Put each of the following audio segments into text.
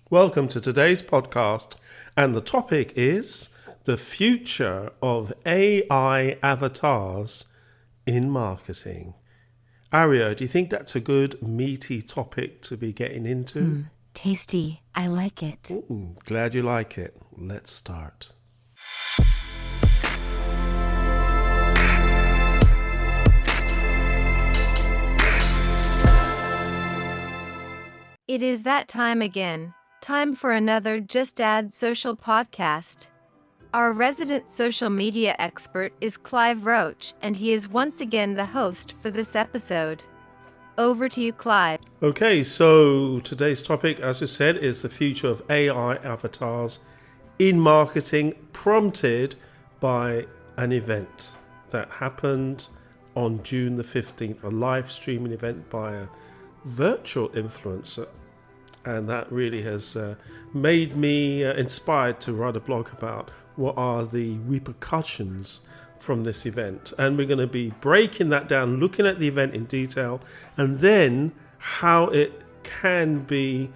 Welcome to today's podcast, and the topic is the future of AI avatars in marketing. Aria, do you think that's a good meaty topic to be getting into? Tasty. I like it. Glad you like it. Let's start. It is that time again. Time for another Just Add Social podcast. Our resident social media expert is Clive Roach, and he is once again the host for this episode. Over to you, Clive. Okay, so today's topic, as I said, is the future of AI avatars in marketing, prompted by an event that happened on June the 15th, a live streaming event by a virtual influencer. And that really has made me inspired to write a blog about what are the repercussions from this event. And we're going to be breaking that down, looking at the event in detail, and then how it can be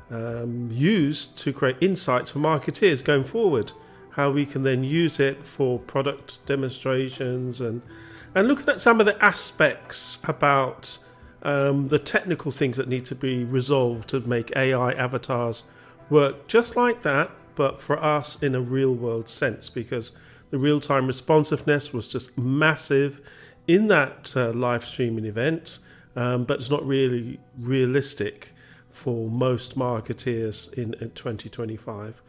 used to create insights for marketeers going forward. How we can then use it for product demonstrations and looking at some of the aspects about the technical things that need to be resolved to make AI avatars work just like that, but for us in a real world sense, because the real-time responsiveness was just massive in that live streaming event, but it's not really realistic for most marketeers in 2025.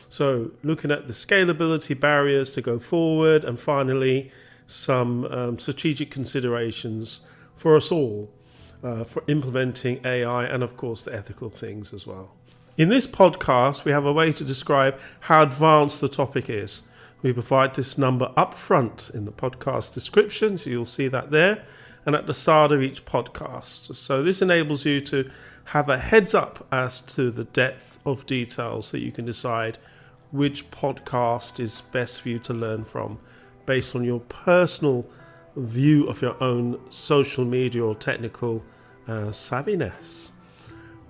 So looking at the scalability barriers to go forward, and finally some strategic considerations for us all for implementing AI, and of course the ethical things as well. In this podcast, we have a way to describe how advanced the topic is. We provide this number up front in the podcast description, so you'll see that there, and at the start of each podcast. So this enables you to have a heads up as to the depth of detail, so you can decide which podcast is best for you to learn from based on your personal view of your own social media or technical savviness.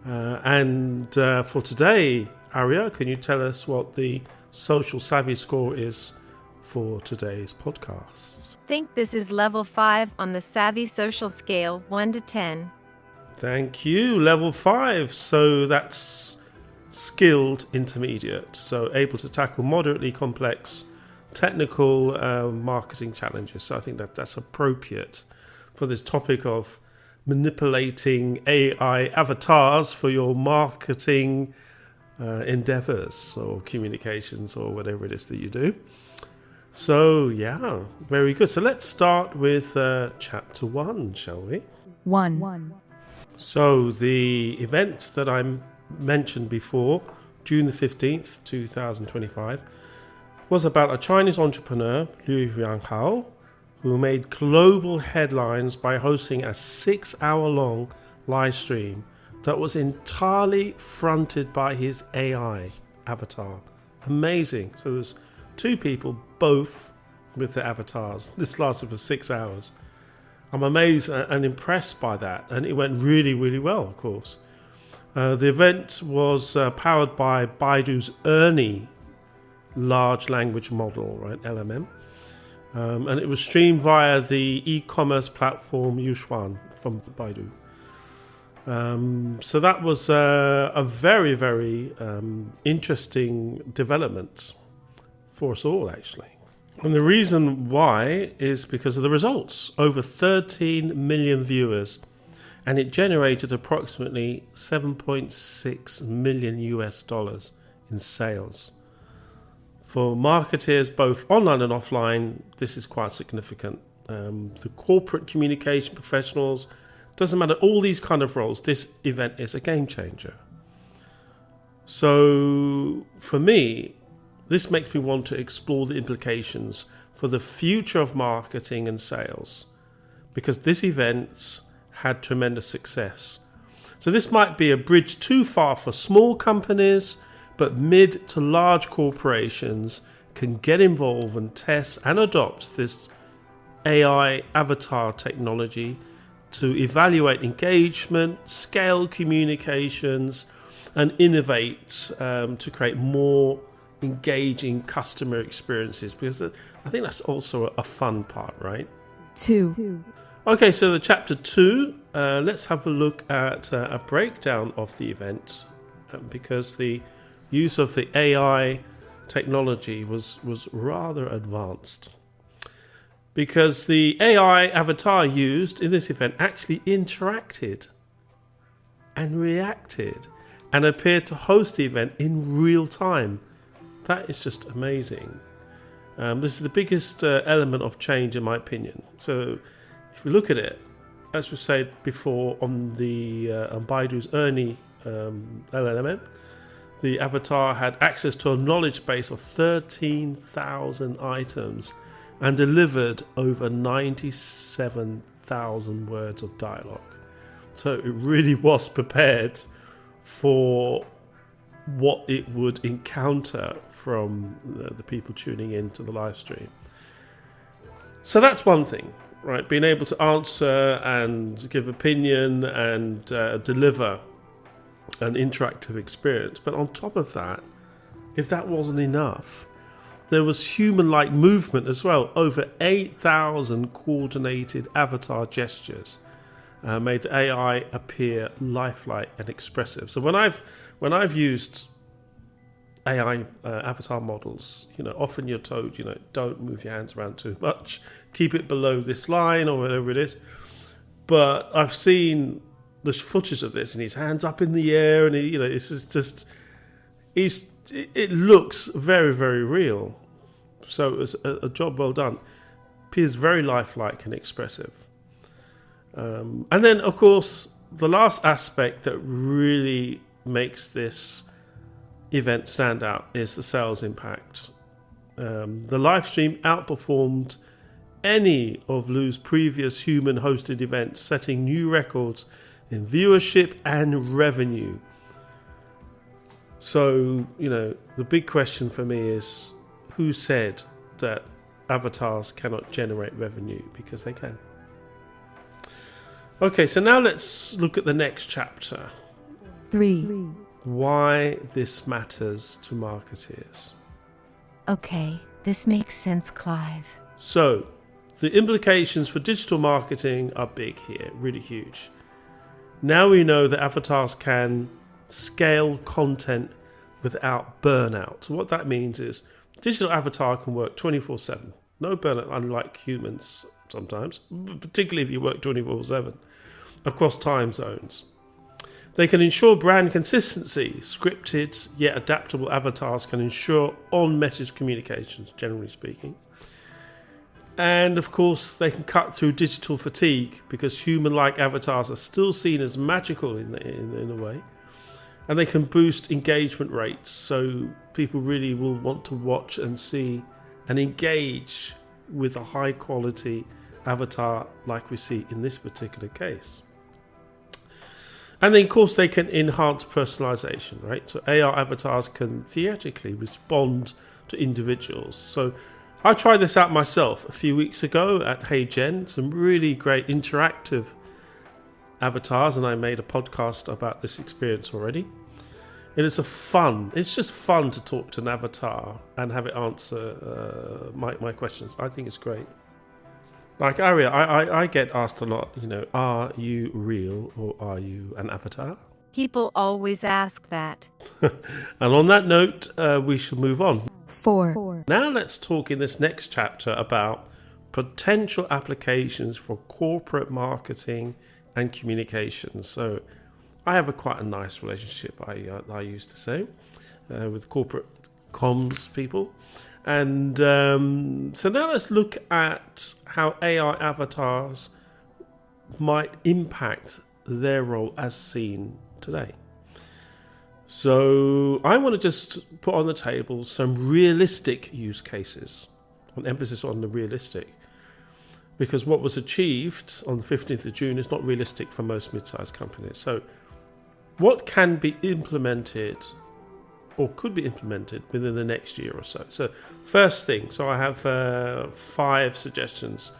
And for today, Aria, can you tell us what the social savvy score is for today's podcast? I think this is level 5 on the Savvy Social Scale, 1 to 10. Thank you. Level 5. So that's skilled intermediate. So able to tackle moderately complex technical marketing challenges. So I think that's appropriate for this topic of manipulating AI avatars for your marketing endeavors or communications or whatever it is that you do. So yeah, very good. So let's start with chapter 1, shall we? 1. So the event that I mentioned before, June the 15th, 2025, was about a Chinese entrepreneur, Luo Yonghao, who made global headlines by hosting a 6-hour-long live stream that was entirely fronted by his AI avatar. Amazing. So there's 2 people, both with the avatars. This lasted for 6 hours. I'm amazed and impressed by that. And it went really, really well, of course. The event was powered by Baidu's Ernie large language model, right, LMM. And it was streamed via the e-commerce platform Yuxuan from Baidu. So that was a very, very interesting development for us all, actually. And the reason why is because of the results. Over 13 million viewers, and it generated approximately $7.6 million in sales. For marketers, both online and offline, this is quite significant. The corporate communication professionals, doesn't matter, all these kind of roles, this event is a game changer. So for me, this makes me want to explore the implications for the future of marketing and sales, because this event had tremendous success. So this might be a bridge too far for small companies, but mid to large corporations can get involved and test and adopt this AI avatar technology to evaluate engagement, scale communications, and innovate to create more engaging customer experiences, because I think that's also a fun part, right? 2. Okay, so the chapter 2, let's have a look at a breakdown of the event, because the use of the AI technology was rather advanced. Because the AI avatar used in this event actually interacted and reacted and appeared to host the event in real time. That is just amazing. This is the biggest element of change, in my opinion. So if we look at it, as we said before on the on Baidu's Ernie LLM, the avatar had access to a knowledge base of 13,000 items and delivered over 97,000 words of dialogue. So it really was prepared for what it would encounter from the people tuning in to the live stream. So that's one thing, right? Being able to answer and give opinion and deliver an interactive experience. But on top of that, if that wasn't enough, there was human-like movement as well. Over 8,000 coordinated avatar gestures made the AI appear lifelike and expressive. So when I've used AI avatar models, often you're told, don't move your hands around too much, keep it below this line or whatever it is. But I've seen the footage of this, and his hands up in the air, and it looks very, very real. So it was a job well done. Appears very lifelike and expressive. And then, of course, the last aspect that really makes this event stand out is the sales impact. The live stream outperformed any of Luo's previous human-hosted events, setting new records in viewership and revenue. So, the big question for me is, who said that avatars cannot generate revenue? Because they can. Okay, so now let's look at the next chapter. 3. Why this matters to marketeers. Okay, this makes sense, Clive. So, the implications for digital marketing are big here, really huge. Now we know that avatars can scale content without burnout. So what that means is digital avatar can work 24/7. No burnout, unlike humans sometimes, particularly if you work 24/7 across time zones. They can ensure brand consistency. Scripted yet adaptable avatars can ensure on-message communications, generally speaking. And of course, they can cut through digital fatigue, because human-like avatars are still seen as magical in a way. And they can boost engagement rates, so people really will want to watch and see and engage with a high-quality avatar like we see in this particular case. And then, of course, they can enhance personalization, right? So AR avatars can theatrically respond to individuals. So I tried this out myself a few weeks ago at Hey Gen, some really great interactive avatars, and I made a podcast about this experience already. It's just fun to talk to an avatar and have it answer my questions. I think it's great. Like Aria, I get asked a lot, are you real or are you an avatar? People always ask that. And on that note, we shall move on. 4. Now let's talk in this next chapter about potential applications for corporate marketing and communications. So I have quite a nice relationship, I used to say, with corporate comms people. And so now let's look at how AI avatars might impact their role as seen today. So I want to just put on the table some realistic use cases, an emphasis on the realistic, because what was achieved on the 15th of June is not realistic for most mid-sized companies. So what can be implemented or could be implemented within the next year or so? So first thing, so I have 5 suggestions.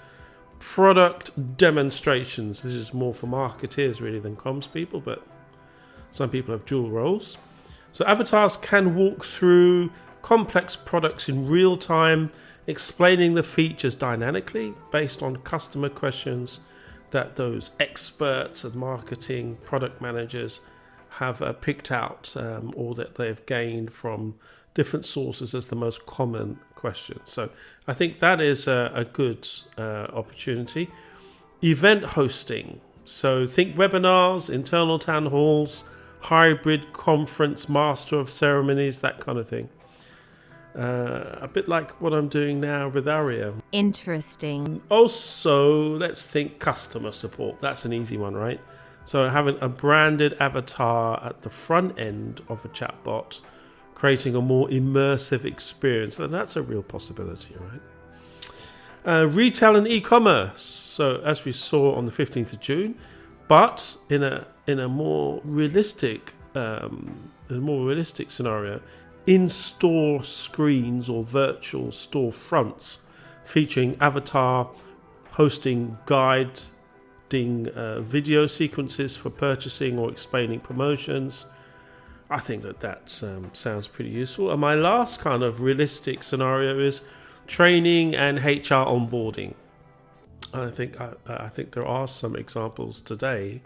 Product demonstrations. This is more for marketeers really than comms people, but Some people have dual roles. So avatars can walk through complex products in real time, explaining the features dynamically based on customer questions that those experts and marketing product managers have picked out, or that they've gained from different sources as the most common questions. So I think that is a good opportunity. Event hosting. So think webinars, internal town halls, hybrid conference, master of ceremonies, that kind of thing. A bit like what I'm doing now with Aria. Interesting. Also, let's think customer support. That's an easy one, right? So having a branded avatar at the front end of a chatbot, creating a more immersive experience, then that's a real possibility, right? Retail and e-commerce. So as we saw on the 15th of June, but in a more realistic scenario, in-store screens or virtual store fronts featuring avatar hosting guiding video sequences for purchasing or explaining promotions. I think that sounds pretty useful. And my last kind of realistic scenario is training and HR onboarding. And I think there are some examples today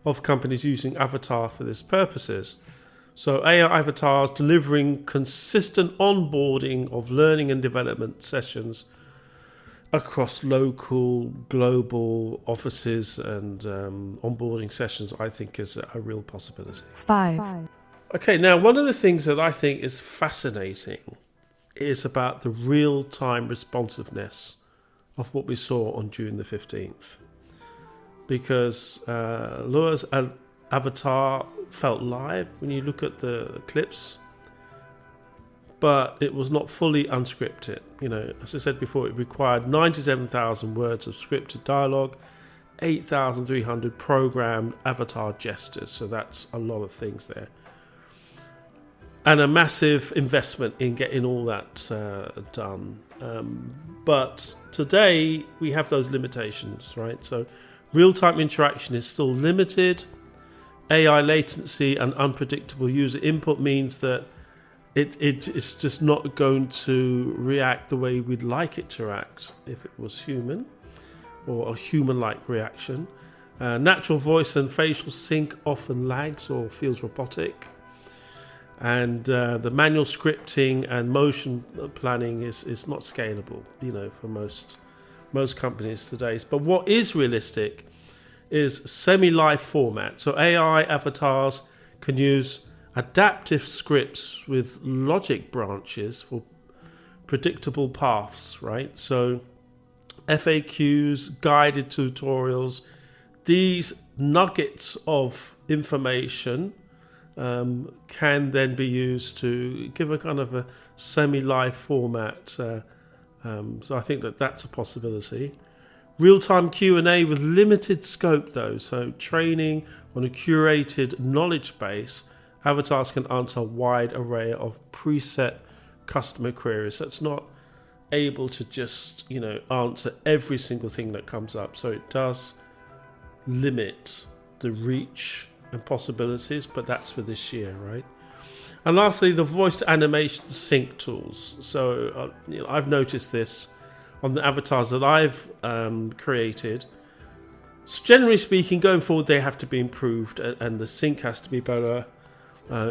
of companies using avatar for this purposes. So AI avatars delivering consistent onboarding of learning and development sessions across local, global offices and onboarding sessions, I think is a real possibility. 5, Okay, now one of the things that I think is fascinating is about the real-time responsiveness of what we saw on June the 15th. Because Luo's avatar felt live when you look at the clips, but it was not fully unscripted. You know, as I said before, it required 97,000 words of scripted dialogue, 8,300 programmed avatar gestures. So that's a lot of things there. And a massive investment in getting all that done. But today we have those limitations, right? So real-time interaction is still limited. AI latency and unpredictable user input means that it's just not going to react the way we'd like it to react if it was human, or a human-like reaction. Natural voice and facial sync often lags or feels robotic. And the manual scripting and motion planning is not scalable, you know, for most companies today. But what is realistic is semi-live format. So AI avatars can use adaptive scripts with logic branches for predictable paths, right? So FAQs, guided tutorials, these nuggets of information can then be used to give a kind of a semi-live format. So I think that's a possibility. Real-time Q&A with limited scope though. So training on a curated knowledge base, avatars can answer a wide array of preset customer queries. So it's not able to just, you know, answer every single thing that comes up. So it does limit the reach and possibilities, but that's for this year, right? And lastly, the voice to animation sync tools. So you know, I've noticed this on the avatars that I've created. So generally speaking, going forward, they have to be improved, and the sync has to be better,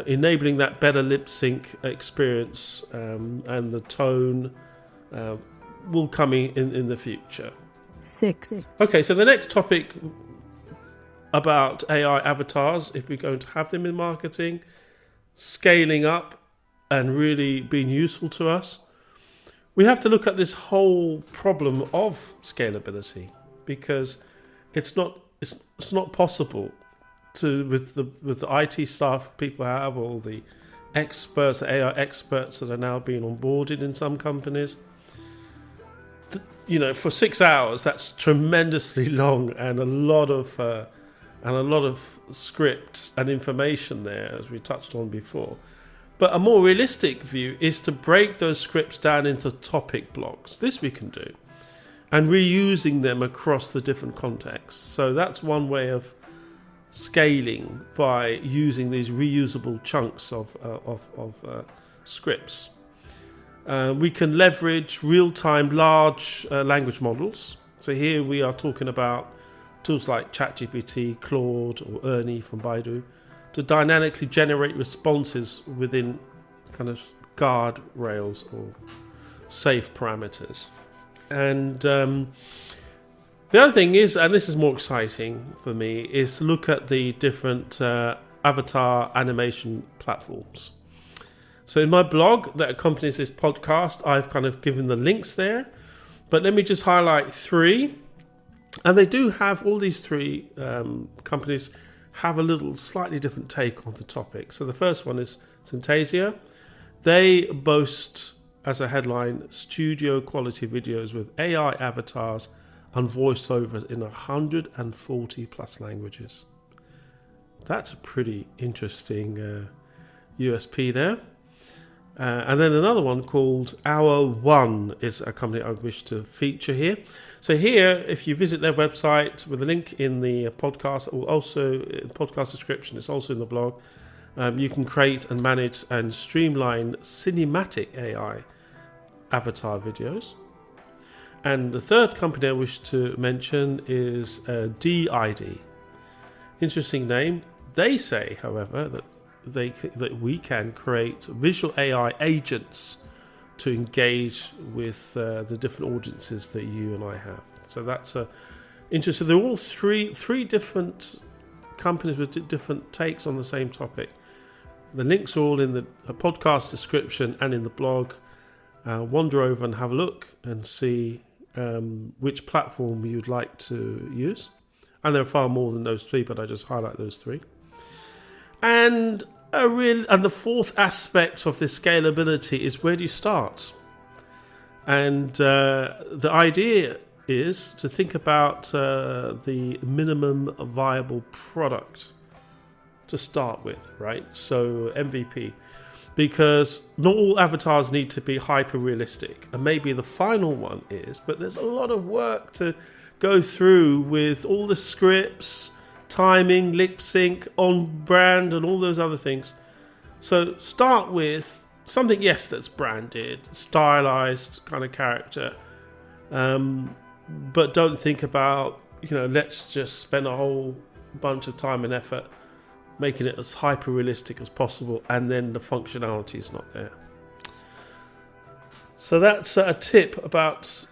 enabling that better lip sync experience, and the tone will come in the future. 6, Okay, so the next topic about AI avatars, if we're going to have them in marketing, scaling up and really being useful to us, we have to look at this whole problem of scalability, because it's not possible to with the IT staff people have, all the experts, AI experts that are now being onboarded in some companies. You know, for 6 hours, that's tremendously long, and a lot of script and information there, as we touched on before. But a more realistic view is to break those scripts down into topic blocks. This we can do, and reusing them across the different contexts. So that's one way of scaling by using these reusable chunks of scripts. We can leverage real-time large language models. So here we are talking about tools like ChatGPT, Claude, or Ernie from Baidu to dynamically generate responses within kind of guardrails or safe parameters. And the other thing is, and this is more exciting for me, is to look at the different avatar animation platforms. So in my blog that accompanies this podcast, I've kind of given the links there. But let me just highlight three. And they do have, all these three companies have a little slightly different take on the topic. So the first one is Synthesia. They boast, as a headline, studio quality videos with AI avatars and voiceovers in 140 plus languages. That's a pretty interesting USP there. And then another one called Hour One is a company I wish to feature here. So here, if you visit their website with a link in the podcast, or also in the podcast description, it's also in the blog, you can create and manage and streamline cinematic AI avatar videos. And the third company I wish to mention is DID. Interesting name. They say, however, that we can create visual AI agents to engage with the different audiences that you and I have. So that's interesting. They're all three different companies with different takes on the same topic. The links are all in the podcast description and in the blog. Wander over and have a look and see which platform you'd like to use. And there are far more than those three, but I just highlight those three. And the fourth aspect of this scalability is, where do you start? And the idea is to think about the minimum viable product to start with, right? So MVP. Because not all avatars need to be hyper realistic, and maybe the final one is, but there's a lot of work to go through with all the scripts, timing, lip sync, on brand, and all those other things. So start with something, yes, that's branded, stylized kind of character, but don't think about, let's just spend a whole bunch of time and effort making it as hyper realistic as possible, and then the functionality is not there. So that's a tip about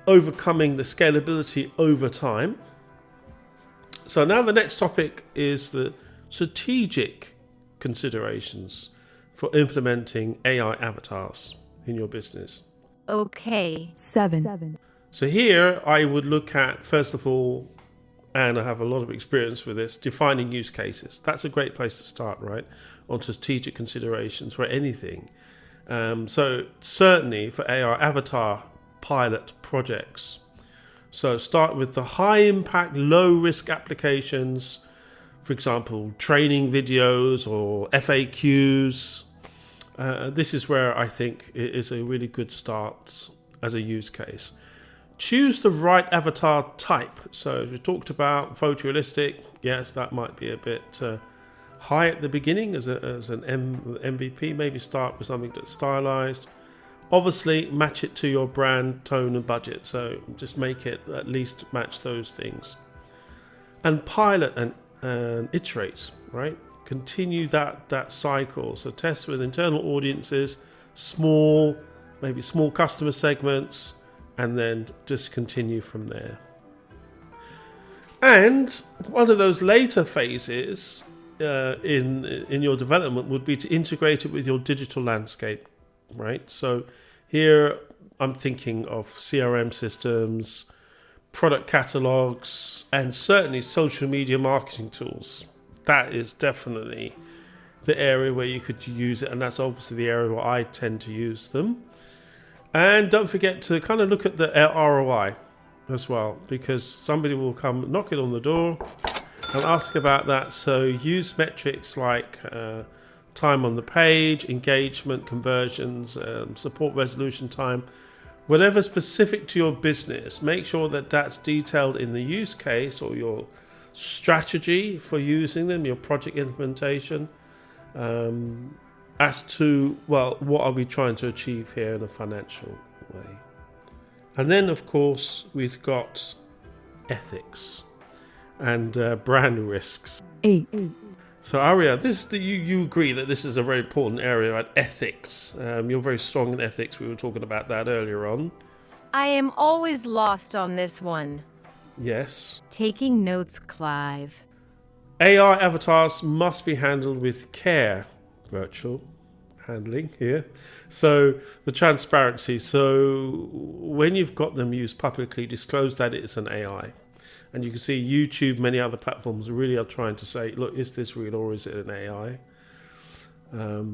overcoming the scalability over time. So now the next topic is the strategic considerations for implementing AI avatars in your business. Okay. 7. So here I would look at, first of all, and I have a lot of experience with this, defining use cases. That's a great place to start, right? On strategic considerations for anything. So certainly for AI avatar pilot projects. So start with the high impact, low risk applications, for example, training videos or FAQs. This is where I think it is a really good start as a use case. Choose the right avatar type. So as we talked about, photorealistic, yes, that might be a bit high at the beginning as an MVP. Maybe start with something that's stylized. Obviously, match it to your brand, tone, and budget. So just make it at least match those things. And pilot and iterate, right? Continue that cycle. So test with internal audiences, maybe small customer segments, and then just continue from there. And one of those later phases in your development would be to integrate it with your digital landscape, right? So here I'm thinking of CRM systems, product catalogs, and certainly social media marketing tools. That is definitely the area where you could use it, and that's obviously the area where I tend to use them. And don't forget to kind of look at the ROI as well, because somebody will come knocking on the door and ask about that. So use metrics like time on the page, engagement, conversions, support resolution time, whatever specific to your business. Make sure that that's detailed in the use case or your strategy for using them, your project implementation, as to, well, what are we trying to achieve here in a financial way. And then, of course, we've got ethics and brand risks. 8, So, Aria, you agree that this is a very important area at ethics. You're very strong in ethics. We were talking about that earlier on. I am always lost on this one. Yes. Taking notes, Clive. AI avatars must be handled with care. Virtual handling here. So the transparency. So when you've got them used publicly, disclose that it's an AI. And you can see YouTube, many other platforms really are trying to say, look, is this real or is it an AI?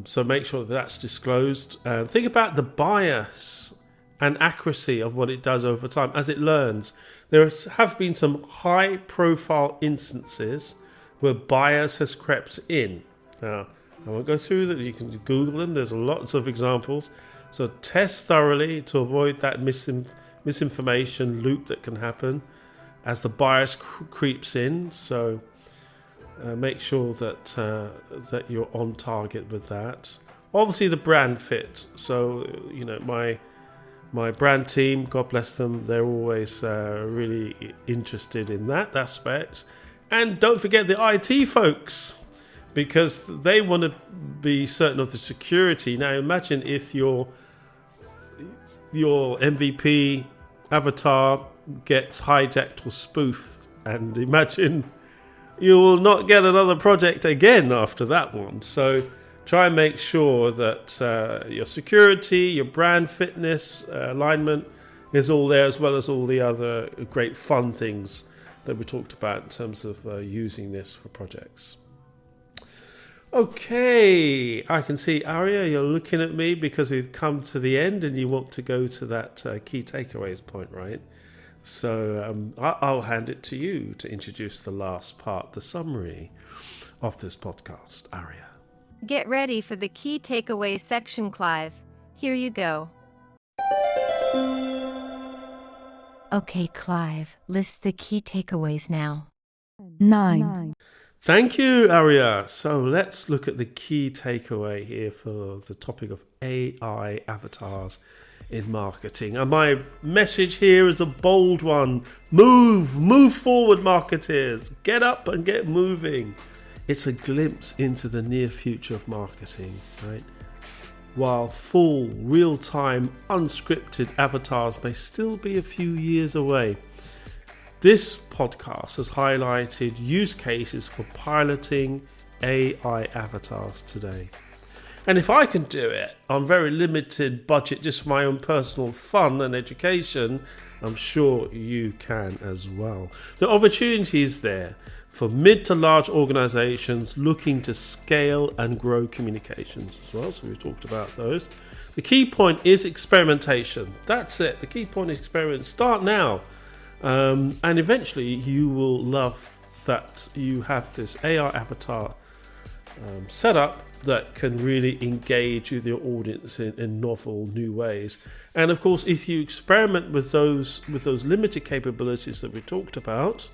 So make sure that that's disclosed. Think about the bias and accuracy of what it does over time as it learns. There have been some high profile instances where bias has crept in. Now, I won't go through that. You can Google them. There's lots of examples. So test thoroughly to avoid that misinformation loop that can happen as the bias creeps in. So make sure that you're on target with that. Obviously, the brand fit. So my brand team, God bless them, they're always really interested in that aspect. And don't forget the IT folks, because they want to be certain of the security. Now imagine if your MVP avatar gets hijacked or spoofed, and imagine you will not get another project again after that one. So try and make sure that your security, your brand fitness, alignment is all there, as well as all the other great fun things that we talked about in terms of using this for projects. Okay, I can see, Aria, you're looking at me because we've come to the end and you want to go to that key takeaways point, right? So I'll hand it to you to introduce the last part, the summary of this podcast, Aria. Get ready for the key takeaway section, Clive. Here you go. Okay, Clive, list the key takeaways now. 9, Thank you, Aria. So let's look at the key takeaway here for the topic of AI avatars in marketing. And my message here is a bold one. Move forward, marketers. Get up and get moving. It's a glimpse into the near future of marketing, right? While full, real-time, unscripted avatars may still be a few years away, this podcast has highlighted use cases for piloting AI avatars today. And if I can do it on very limited budget, just for my own personal fun and education, I'm sure you can as well. The opportunity is there for mid to large organizations looking to scale and grow communications as well. So we've talked about those. The key point is experimentation. That's it. The key point is experiment. Start now. And eventually you will love that you have this AI avatar set up that can really engage with your audience in novel new ways. And of course, if you experiment with those limited capabilities that we talked about,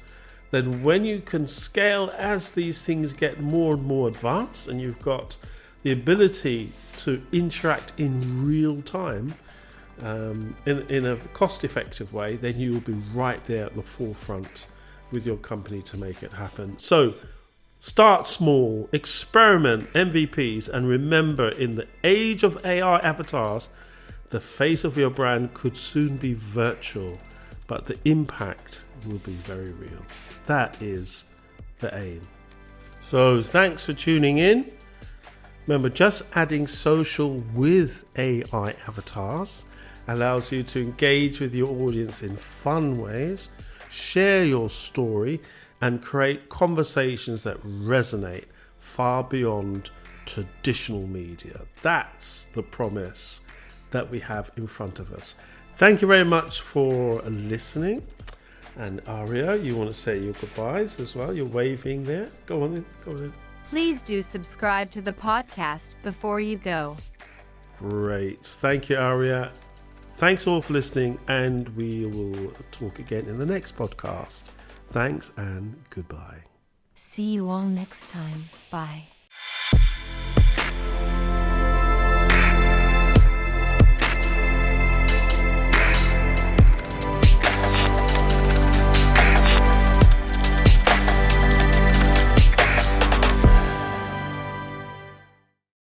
then when you can scale as these things get more and more advanced and you've got the ability to interact in real time in a cost-effective way, then you will be right there at the forefront with your company to make it happen. So start small, experiment, MVPs, and remember, in the age of AI avatars, the face of your brand could soon be virtual, but the impact will be very real. That is the aim. So thanks for tuning in. Remember, just adding social with AI avatars allows you to engage with your audience in fun ways, share your story, and create conversations that resonate far beyond traditional media. That's the promise that we have in front of us. Thank you very much for listening. And Aria, you want to say your goodbyes as well? You're waving there. Go on then. Please do subscribe to the podcast before you go. Great. Thank you, Aria. Thanks all for listening, and we will talk again in the next podcast. Thanks and goodbye. See you all next time. Bye.